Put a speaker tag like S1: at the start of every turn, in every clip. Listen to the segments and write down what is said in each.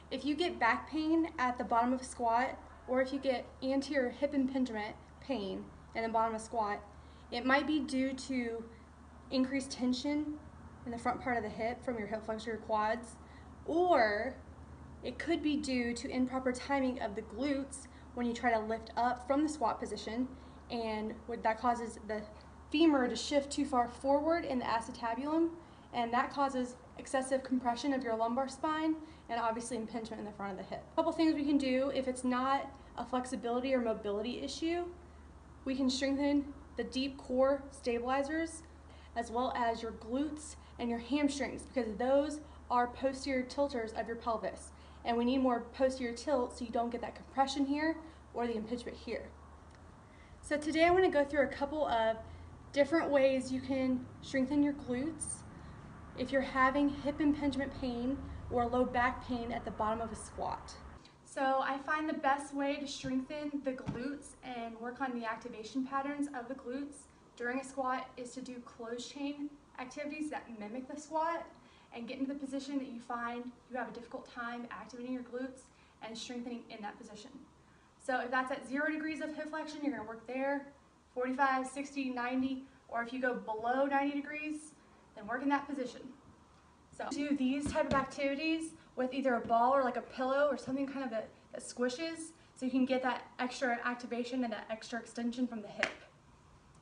S1: If you get back pain at the bottom of a squat, or if you get anterior hip impingement pain in the bottom of a squat, it might be due to increased tension in the front part of the hip from your hip flexor, your quads, or it could be due to improper timing of the glutes when you try to lift up from the squat position, and what that causes the femur to shift too far forward in the acetabulum, and that causes excessive compression of your lumbar spine and obviously impingement in the front of the hip. A couple things we can do if it's not a flexibility or mobility issue. We can strengthen the deep core stabilizers as well as your glutes and your hamstrings, because those are posterior tilters of your pelvis, and we need more posterior tilt so you don't get that compression here or the impingement here. So today I want to go through a couple of different ways you can strengthen your glutes if you're having hip impingement pain or low back pain at the bottom of a squat. So I find the best way to strengthen the glutes and work on the activation patterns of the glutes during a squat is to do closed chain activities that mimic the squat and get into the position that you find you have a difficult time activating your glutes and strengthening in that position. So if that's at 0 degrees of hip flexion, you're gonna work there, 45, 60, 90, or if you go below 90 degrees, then work in that position. So do these type of activities with either a ball or like a pillow or something kind of that squishes, so you can get that extra activation and that extra extension from the hip.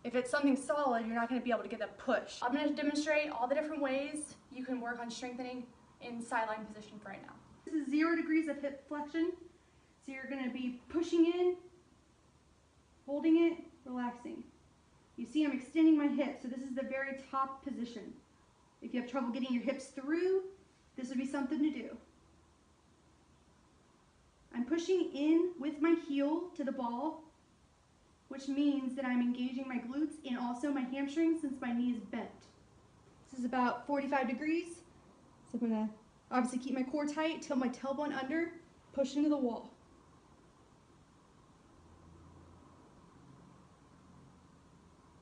S1: If it's something solid, you're not going to be able to get that push. I'm going to demonstrate all the different ways you can work on strengthening in sideline position for right now. This is 0 degrees of hip flexion. So you're going to be pushing in, holding it, relaxing. You see I'm extending my hips, so this is the very top position. If you have trouble getting your hips through, this would be something to do. I'm pushing in with my heel to the ball, which means that I'm engaging my glutes and also my hamstrings since my knee is bent. This is about 45 degrees. So I'm gonna obviously keep my core tight, tilt my tailbone under, push into the wall.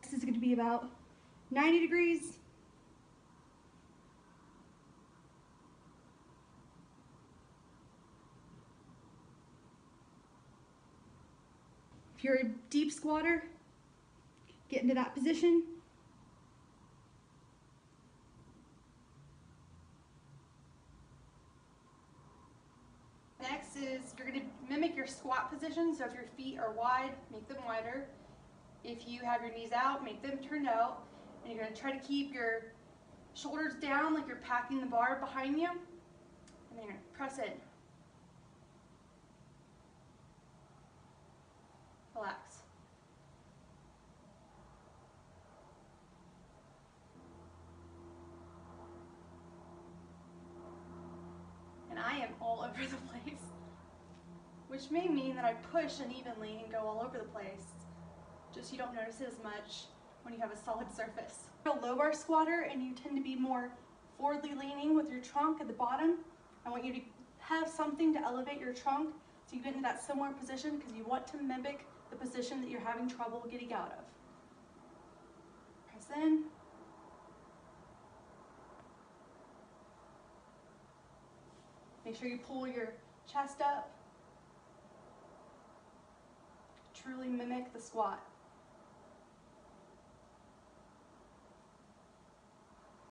S1: This is gonna be about 90 degrees. If you're a deep squatter, get into that position. Next is you're going to mimic your squat position. So if your feet are wide, make them wider. If you have your knees out, make them turned out. And you're going to try to keep your shoulders down like you're packing the bar behind you. And then you're going to press in. Relax. And I am all over the place, which may mean that I push unevenly and go all over the place, just so you don't notice it as much when you have a solid surface. If you're a low bar squatter and you tend to be more forwardly leaning with your trunk at the bottom, I want you to have something to elevate your trunk so you get into that similar position, because you want to mimic the position that you're having trouble getting out of. Press in. Make sure you pull your chest up. Truly mimic the squat.